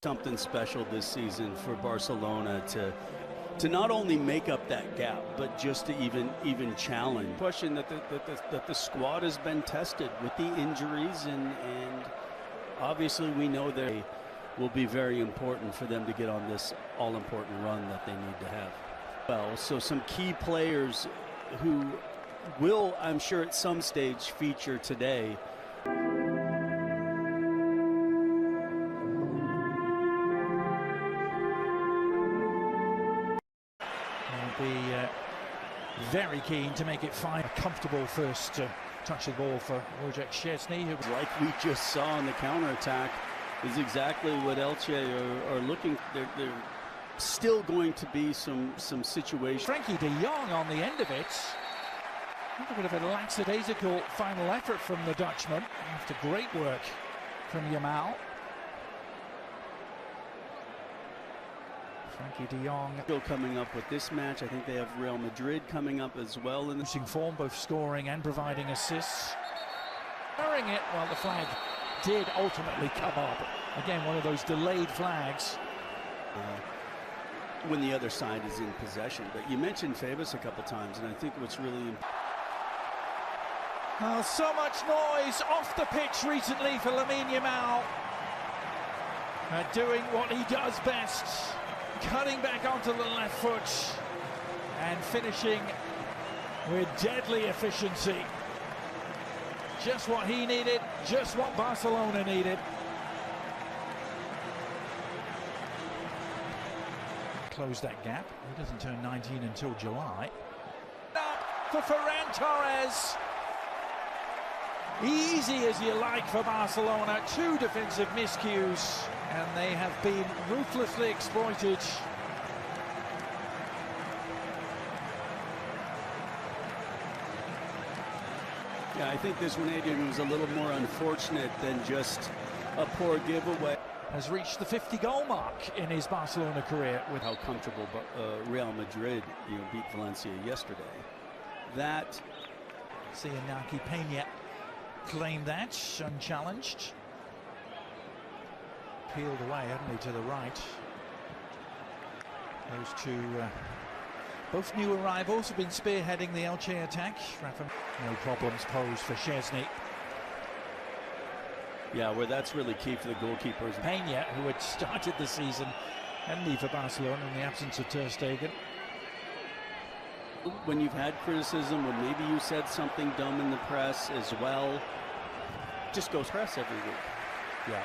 Something special this season for Barcelona to not only make up that gap, but just to even challenge. Question that the squad has been tested with the injuries, and obviously we know they will be very important for them to get on this all-important run that they need to have. Well, so some key players who will, I'm sure, at some stage feature today. Be very keen to make it fine. A comfortable first touch of the ball for Wojciech Szczesny, who, like we just saw in the counterattack, is exactly what Elche are looking. They're still going to be some situations. Frankie de Jong on the end of it. A little bit of a lackadaisical final effort from the Dutchman after great work from Yamal. Frankie de Jong still coming up with this match. I think they have Real Madrid coming up as well in the form, both scoring and providing assists. Carrying it, well, the flag did ultimately come up. Again, one of those delayed flags. When the other side is in possession. But you mentioned Fabus a couple times, and I think what's really so much noise off the pitch recently for Lamine Yamal. Doing what he does best. Cutting back onto the left foot and finishing with deadly efficiency. Just what he needed, just what Barcelona needed. Close that gap. He doesn't turn 19 until July. Up for Ferran Torres. Easy as you like for Barcelona. Two defensive miscues, and they have been ruthlessly exploited. Yeah, I think this one, Adrian, was a little more unfortunate than just a poor giveaway. Has reached the 50-goal mark in his Barcelona career with how comfortable Real Madrid beat Valencia yesterday. That see Iñaki Peña claim that unchallenged. Peeled away, hadn't he, to the right. Those two, both new arrivals, have been spearheading the Elche attack. No problems posed for Szczesny. Yeah, where that's really key for the goalkeepers. Peña, who had started the season, hadn't he, for Barcelona in the absence of Ter Stegen. When you've had criticism, when maybe you said something dumb in the press as well, just goes press every week. Yeah.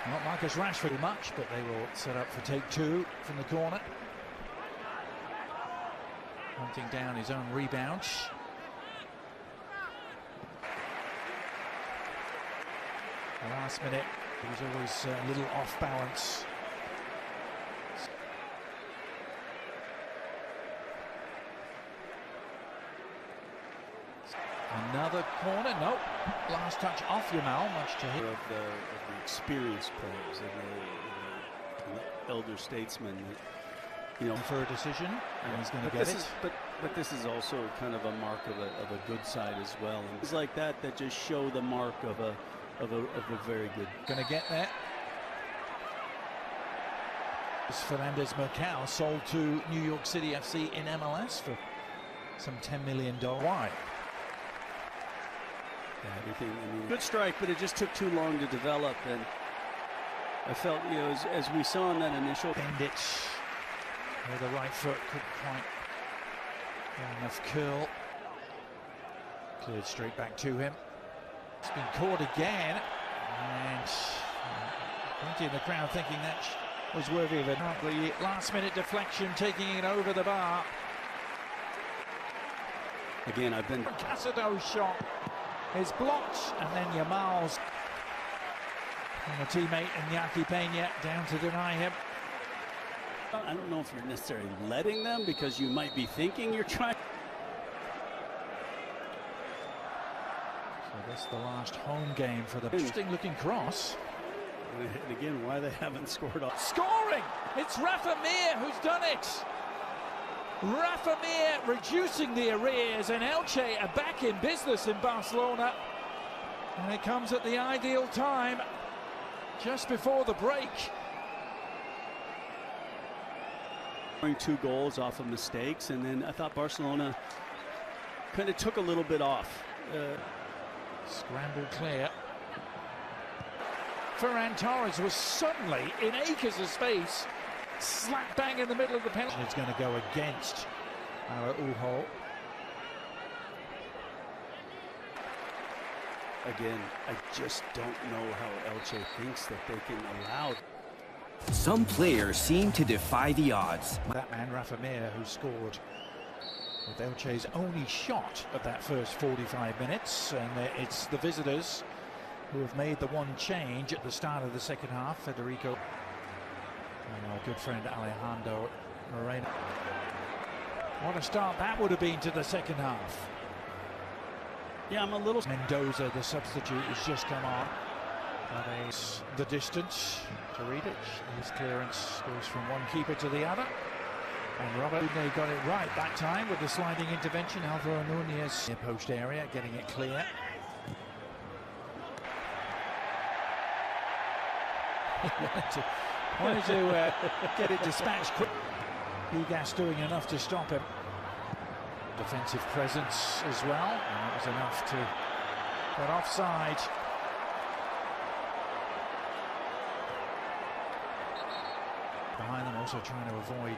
Not Marcus Rashford much, but they will set up for take two from the corner. Hunting down his own rebound. The last minute, he was always a little off balance. Another corner, no. Last touch off Yamal, much to hit. Of the experienced players, and the elder statesmen, for a decision, and he's going to get it. But this is also kind of a mark of a good side as well. And things like that just show the mark of a very good. Going to get that. Fernandez Mercado sold to New York City FC in MLS for some $10 million. Why? Yeah, everything. I mean, good strike, but it just took too long to develop, and I felt, as we saw in that initial. Bendit, where the right foot couldn't quite get enough curl. Cleared straight back to him. It's been caught again, and plenty in the crowd thinking that was worthy of it. The last-minute deflection, taking it over the bar. Again, I've been. Casado's shot is blocked, and then Yamal's and the teammate Iñaki Peña down to deny him. I don't know if you're necessarily letting them, because you might be thinking you're trying. So that's the last home game for the interesting looking cross. And again, why they haven't scored off. Scoring! It's Rafa Mir who's done it. Rafa Mir reducing the arrears, and Elche are back in business in Barcelona. And it comes at the ideal time. just before the break. 2 goals off of mistakes, and then I thought Barcelona kind of took a little bit off. Scramble clear. Ferran Torres was suddenly in acres of space, slap bang in the middle of the penalty. It's going to go against Araujo. Again, I just don't know how Elche thinks that they can allow. Some players seem to defy the odds. That man, Rafa Mir, who scored with Elche's only shot of that first 45 minutes, and it's the visitors who have made the one change at the start of the second half. Federico and our good friend Alejandro Moreno. What a start that would have been to the second half. Yeah, I'm a little... Mendoza, the substitute, has just come on. The distance to read it. His clearance goes from one keeper to the other. And Robert Udne got it right that time with the sliding intervention. Alvaro Nunez in the post area, getting it clear. wanted to get it dispatched quick. Higas doing enough to stop him. Defensive presence as well, and that was enough to get offside. Behind them, also trying to avoid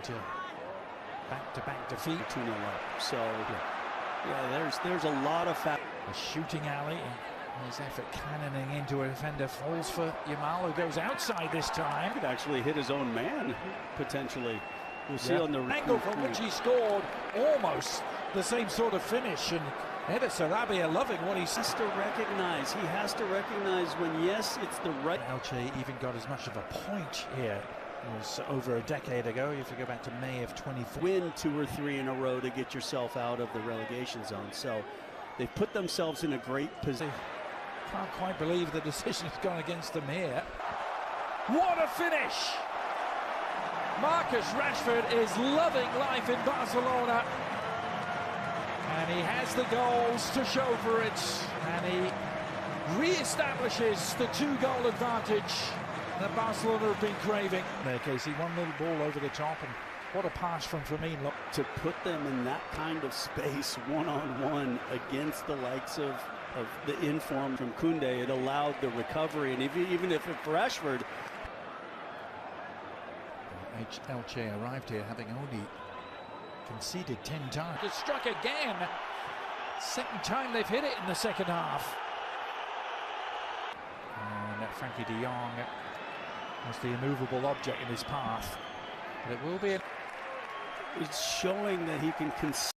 back-to-back defeat. 2-0 up. So yeah, there's a lot of a shooting alley. His effort cannoning into a defender falls for Yamal, who goes outside this time. Could actually hit his own man potentially. We'll see on the angle from which he scored. Almost the same sort of finish, and Eder Sarabia loving what he has to recognize. He has to recognize when, yes, it's the right. Elche even got as much of a point here. It was over a decade ago. If you go back to May of 24. Win 2 or 3 in a row to get yourself out of the relegation zone. So they've put themselves in a great position. Can't quite believe the decision has gone against them here. What a finish! Marcus Rashford is loving life in Barcelona. And he has the goals to show for it. And he re-establishes the 2-goal advantage that Barcelona have been craving. There, Casey, one little ball over the top, and what a pass from Firmino. Look, to put them in that kind of space, one-on-one, against the likes of the inform from Koundé, it allowed the recovery. And even if for Rashford, Elche arrived here having only conceded 10 times. It struck again. Second time they've hit it in the second half. And Frankie de Jong was the immovable object in his path. But it will be. It's showing that he can